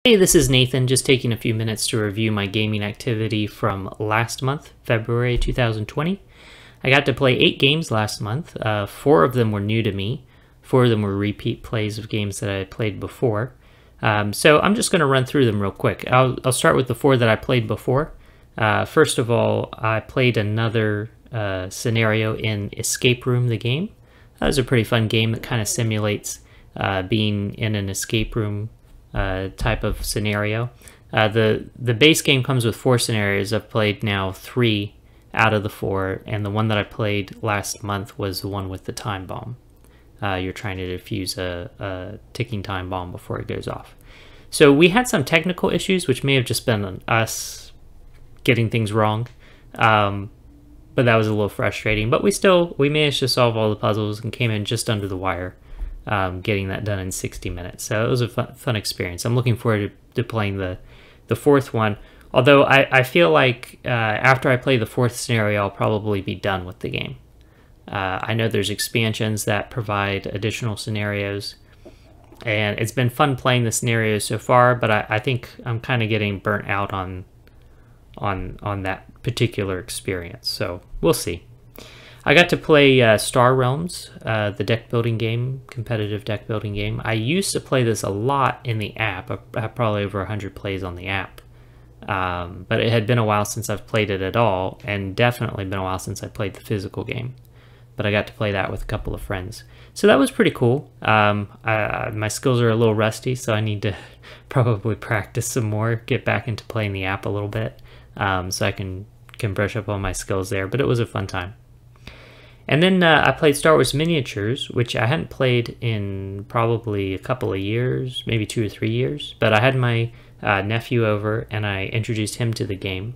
Hey, this is Nathan, just taking a few minutes to review my gaming activity from last month, February 2020. I got to play 8 games last month. 4 of them were new to me. 4 of them were repeat plays of games that I had played before. So I'm just going to run through them real quick. I'll start with the 4 that I played before. First of all, I played another scenario in Escape Room, the game. That was a pretty fun game that kind of simulates being in an escape room type of scenario. The base game comes with 4 scenarios. I've played now 3 out of the 4, and the one that I played last month was the one with the time bomb. You're trying to defuse a ticking time bomb before it goes off. So we had some technical issues, which may have just been us getting things wrong, but that was a little frustrating. But we managed to solve all the puzzles and came in just under the wire. Getting that done in 60 minutes. So it was a fun experience. I'm looking forward to playing the 4th one. Although I feel like after I play the 4th scenario, I'll probably be done with the game. I know there's expansions that provide additional scenarios, and it's been fun playing the scenarios so far, but I think I'm kind of getting burnt out on that particular experience. So we'll see. I got to play Star Realms, the deck building game, competitive deck building game. I used to play this a lot in the app. I have probably over 100 plays on the app. But it had been a while since I've played it at all, and definitely been a while since I played the physical game. But I got to play that with a couple of friends. So that was pretty cool. My skills are a little rusty, so I need to probably practice some more, get back into playing the app a little bit, so I can brush up on my skills there. But it was a fun time. And then I played Star Wars Miniatures, which I hadn't played in probably a couple of years, maybe 2 or 3 years. But I had my nephew over, and I introduced him to the game,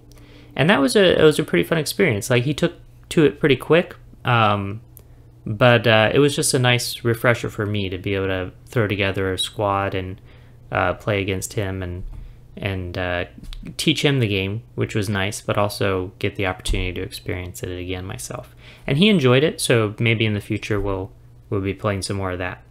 and it was a pretty fun experience. Like, he took to it pretty quick, but it was just a nice refresher for me to be able to throw together a squad and play against him and teach him the game, which was nice, but also get the opportunity to experience it again myself. And he enjoyed it, so maybe in the future we'll be playing some more of that.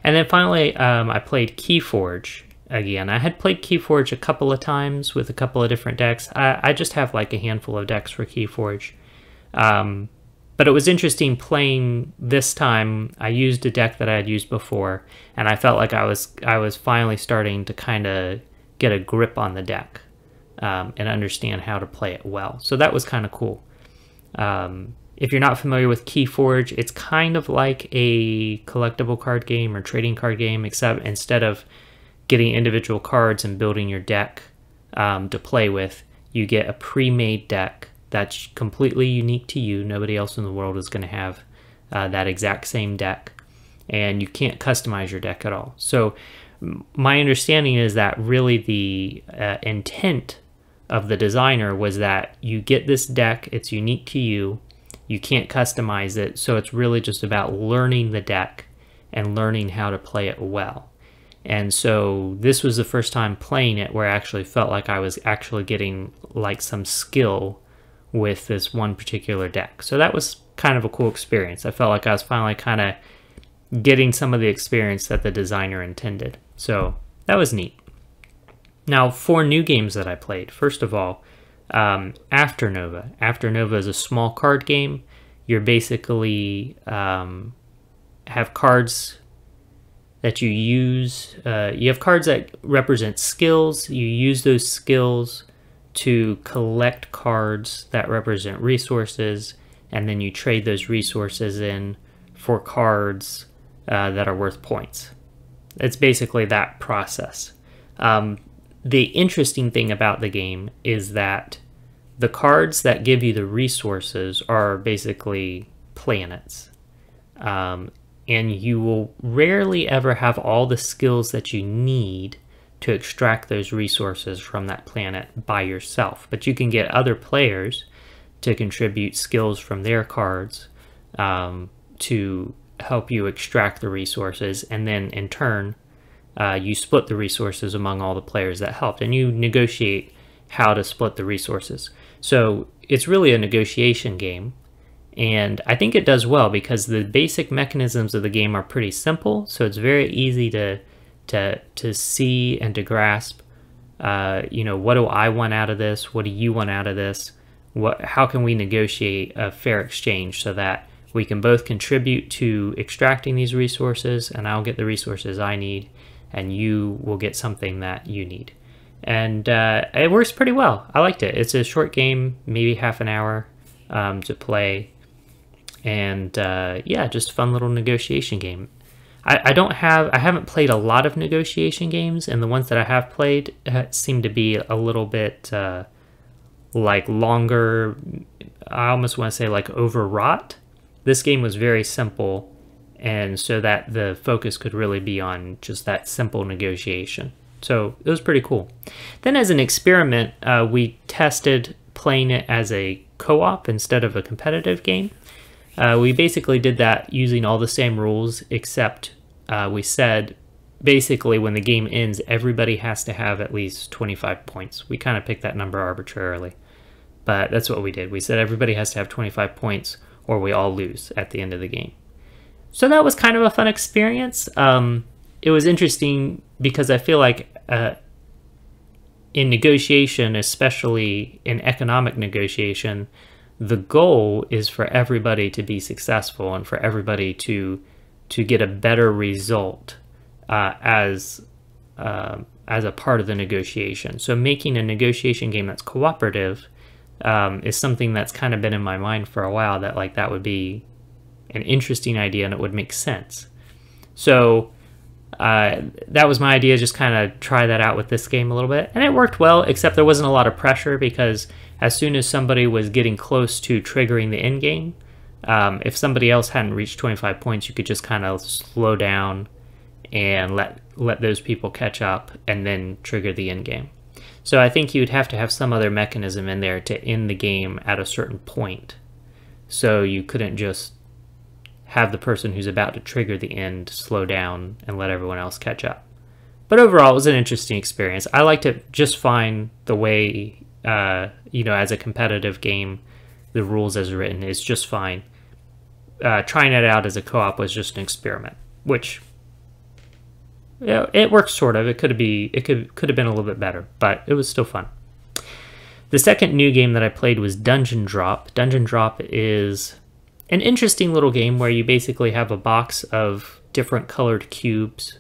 And then finally, I played Keyforge again. I had played Keyforge a couple of times with a couple of different decks. I just have like a handful of decks for Keyforge. But it was interesting playing this time. I used a deck that I had used before, and I felt like I was finally starting to kind of get a grip on the deck and understand how to play it well. So that was kind of cool. If you're not familiar with Keyforge, it's kind of like a collectible card game or trading card game, except instead of getting individual cards and building your deck to play with, you get a pre-made deck that's completely unique to you. Nobody else in the world is going to have that exact same deck, and you can't customize your deck at all. So my understanding is that really the intent of the designer was that you get this deck, it's unique to you, you can't customize it, so it's really just about learning the deck and learning how to play it well. And so this was the first time playing it where I actually felt like I was actually getting like some skill with this one particular deck. So that was kind of a cool experience. I felt like I was finally kind of getting some of the experience that the designer intended. So that was neat. Now, 4 new games that I played. First of all, Afternova. Afternova is a small card game. You're basically have cards that you use. You have cards that represent skills. You use those skills to collect cards that represent resources, and then you trade those resources in for cards that are worth points. It's basically that process. The interesting thing about the game is that the cards that give you the resources are basically planets. And you will rarely ever have all the skills that you need to extract those resources from that planet by yourself. But you can get other players to contribute skills from their cards to help you extract the resources, and then in turn you split the resources among all the players that helped, and you negotiate how to split the resources. So it's really a negotiation game, and I think it does well because the basic mechanisms of the game are pretty simple, so it's very easy to to see and to grasp, what do I want out of this? What do you want out of this? How can we negotiate a fair exchange so that we can both contribute to extracting these resources, and I'll get the resources I need, and you will get something that you need. And it works pretty well. I liked it. It's a short game, maybe half an hour to play. And yeah, just a fun little negotiation game. I haven't played a lot of negotiation games, and the ones that I have played seem to be a little bit like longer. I almost want to say like overwrought. This game was very simple, and so that the focus could really be on just that simple negotiation. So it was pretty cool. Then as an experiment, we tested playing it as a co-op instead of a competitive game. We basically did that using all the same rules, except we said basically when the game ends, everybody has to have at least 25 points. We kind of picked that number arbitrarily, but that's what we did. We said everybody has to have 25 points or we all lose at the end of the game. So that was kind of a fun experience. It was interesting because I feel like in negotiation, especially in economic negotiation, the goal is for everybody to be successful and for everybody to get a better result as a part of the negotiation. So making a negotiation game that's cooperative is something that's kind of been in my mind for a while, that like that would be an interesting idea and it would make sense. So that was my idea, just kind of try that out with this game a little bit. And it worked well, except there wasn't a lot of pressure because as soon as somebody was getting close to triggering the end game, if somebody else hadn't reached 25 points, you could just kind of slow down and let those people catch up and then trigger the end game. So I think you'd have to have some other mechanism in there to end the game at a certain point. So you couldn't just have the person who's about to trigger the end slow down and let everyone else catch up. But overall, it was an interesting experience. I liked it just fine the way, as a competitive game, the rules as written is just fine. Trying it out as a co-op was just an experiment, which it works sort of. It could have been a little bit better, but it was still fun. The second new game that I played was Dungeon Drop. Dungeon Drop is an interesting little game where you basically have a box of different colored cubes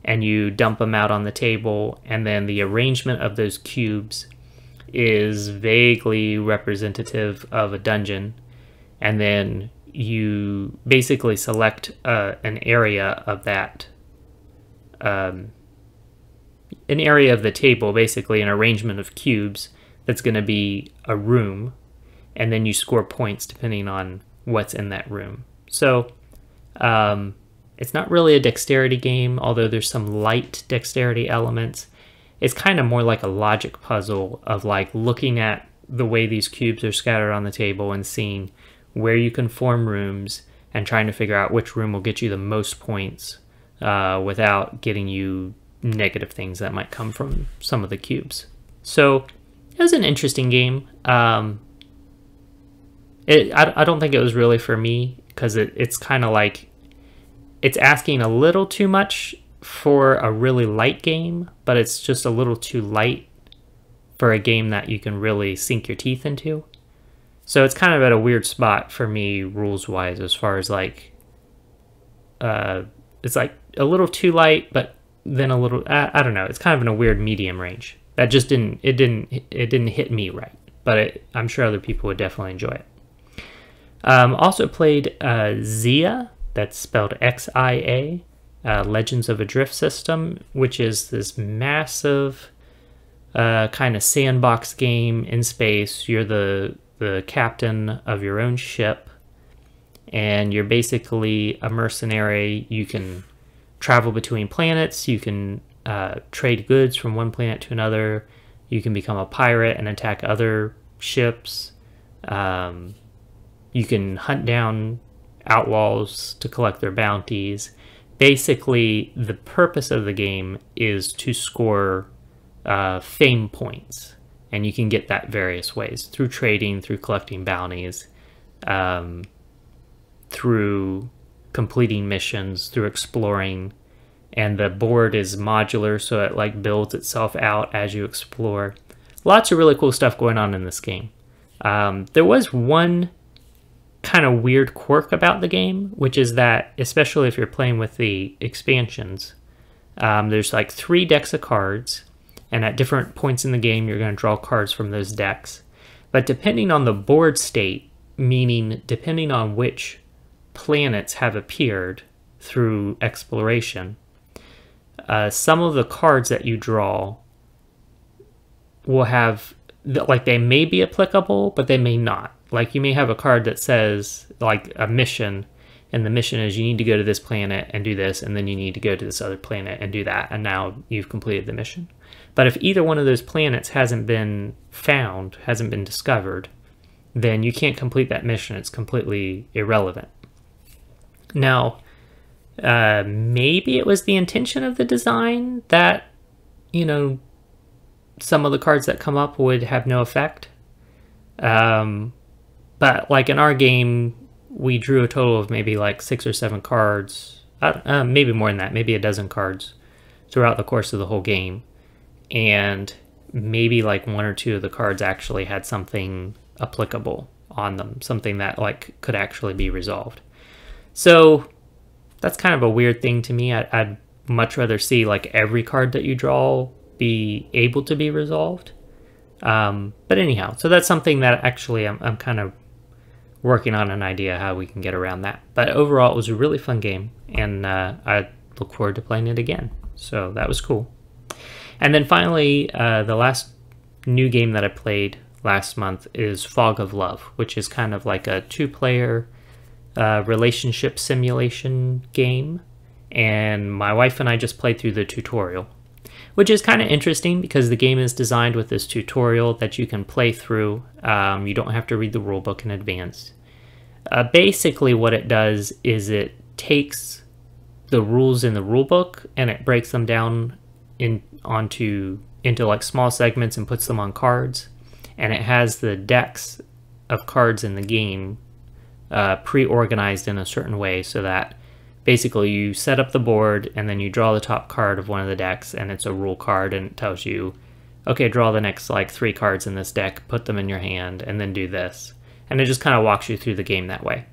and you dump them out on the table, and then the arrangement of those cubes is vaguely representative of a dungeon, and then you basically select an area of that an area of the table, basically an arrangement of cubes that's going to be a room, and then you score points depending on what's in that room. So it's not really a dexterity game, although there's some light dexterity elements. It's kind of more like a logic puzzle of like looking at the way these cubes are scattered on the table and seeing where you can form rooms and trying to figure out which room will get you the most points without getting you negative things that might come from some of the cubes. So it was an interesting game. I don't think it was really for me because it's kind of like it's asking a little too much for a really light game, but it's just a little too light for a game that you can really sink your teeth into. So it's kind of at a weird spot for me rules-wise, as far as like it's like a little too light, but then a little I don't know. It's kind of in a weird medium range. That just didn't hit me right, but I'm sure other people would definitely enjoy it. Also played Xia, that's spelled Xia, Legends of a Drift System, which is this massive kind of sandbox game in space. You're the captain of your own ship, and you're basically a mercenary. You can travel between planets, you can trade goods from one planet to another, you can become a pirate and attack other ships, you can hunt down outlaws to collect their bounties. Basically, the purpose of the game is to score fame points, and you can get that various ways, through trading, through collecting bounties, through completing missions, through exploring, and the board is modular, so it like builds itself out as you explore. Lots of really cool stuff going on in this game. There was one kind of weird quirk about the game, which is that, especially if you're playing with the expansions, there's like 3 decks of cards, and at different points in the game you're going to draw cards from those decks. But depending on the board state, meaning depending on which planets have appeared through exploration, some of the cards that you draw will have, like, they may be applicable, but they may not. Like, you may have a card that says, like, a mission, and the mission is you need to go to this planet and do this, and then you need to go to this other planet and do that, and now you've completed the mission. But if either one of those planets hasn't been found, hasn't been discovered, then you can't complete that mission. It's completely irrelevant. Now, maybe it was the intention of the design that, you know, some of the cards that come up would have no effect. But like in our game, we drew a total of maybe like 6 or 7 cards, maybe more than that, maybe a dozen cards throughout the course of the whole game. And maybe like 1 or 2 of the cards actually had something applicable on them, something that like could actually be resolved. So that's kind of a weird thing to me. I'd much rather see like every card that you draw be able to be resolved. But anyhow, so that's something that actually I'm kind of working on an idea how we can get around that. But overall, it was a really fun game, and I look forward to playing it again. So that was cool. And then finally, the last new game that I played last month is Fog of Love, which is kind of like a 2-player relationship simulation game. And my wife and I just played through the tutorial, which is kind of interesting because the game is designed with this tutorial that you can play through. You don't have to read the rulebook in advance. Basically what it does is it takes the rules in the rulebook and it breaks them down into like small segments and puts them on cards. And it has the decks of cards in the game pre-organized in a certain way so that basically you set up the board and then you draw the top card of one of the decks, and it's a rule card, and it tells you, okay, draw the next like 3 cards in this deck, put them in your hand, and then do this. And it just kind of walks you through the game that way.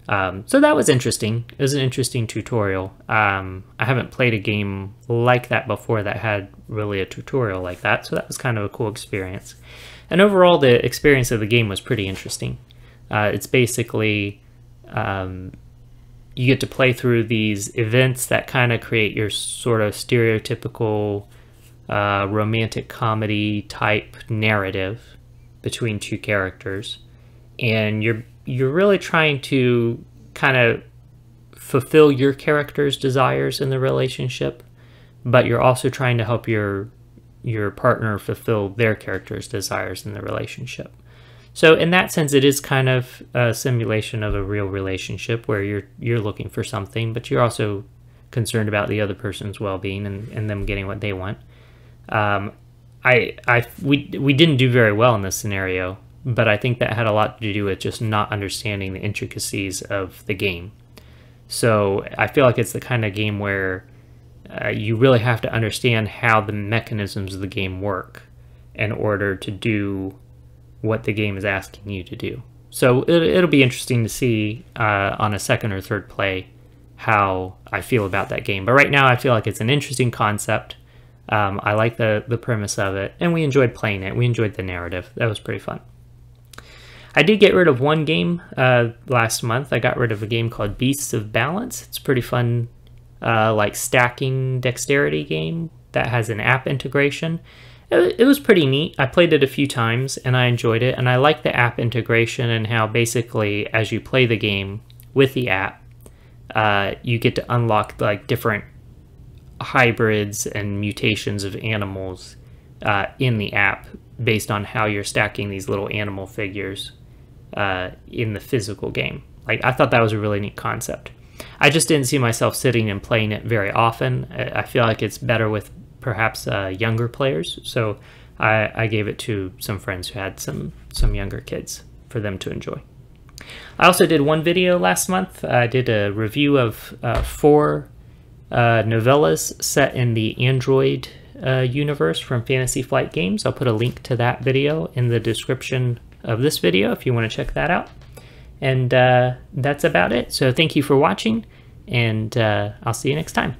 So that was interesting. It was an interesting tutorial. I haven't played a game like that before that had really a tutorial like that, so that was kind of a cool experience. And overall, the experience of the game was pretty interesting. It's basically, you get to play through these events that kind of create your sort of stereotypical romantic comedy type narrative between 2 characters. And you're really trying to kind of fulfill your character's desires in the relationship, but you're also trying to help your partner fulfill their character's desires in the relationship. So in that sense, it is kind of a simulation of a real relationship where you're looking for something, but you're also concerned about the other person's well-being and them getting what they want. We didn't do very well in this scenario, but I think that had a lot to do with just not understanding the intricacies of the game. So I feel like it's the kind of game where you really have to understand how the mechanisms of the game work in order to do what the game is asking you to do. So it'll be interesting to see on a second or third play how I feel about that game. But right now I feel like it's an interesting concept. I like the premise of it, and we enjoyed playing it. We enjoyed the narrative. That was pretty fun. I did get rid of one game last month. I got rid of a game called Beasts of Balance. It's a pretty fun like stacking dexterity game that has an app integration. It was pretty neat. I played it a few times and I enjoyed it, and I like the app integration and how basically as you play the game with the app, you get to unlock like different hybrids and mutations of animals in the app based on how you're stacking these little animal figures in the physical game. Like, I thought that was a really neat concept. I just didn't see myself sitting and playing it very often. I feel like it's better with perhaps younger players, so I gave it to some friends who had some younger kids for them to enjoy. I also did one video last month. I did a review of 4 novellas set in the Android universe from Fantasy Flight Games. I'll put a link to that video in the description of this video if you want to check that out. And that's about it. So thank you for watching, and I'll see you next time.